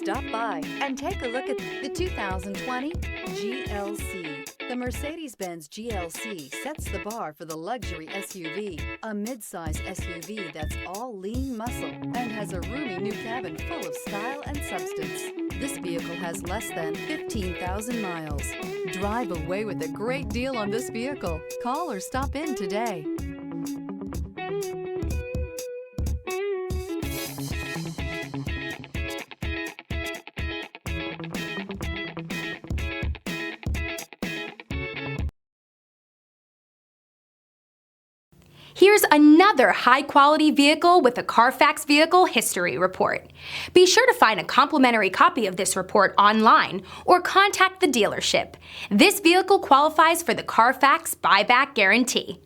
Stop by and take a look at the 2020 GLC. The Mercedes-Benz GLC sets the bar for the luxury SUV, a midsize SUV that's all lean muscle and has a roomy new cabin full of style and substance. This vehicle has less than 15,000 miles. Drive away with a great deal on this vehicle. Call or stop in today. Here's another high-quality vehicle with a Carfax Vehicle History Report. Be sure to find a complimentary copy of this report online or contact the dealership. This vehicle qualifies for the Carfax Buyback Guarantee.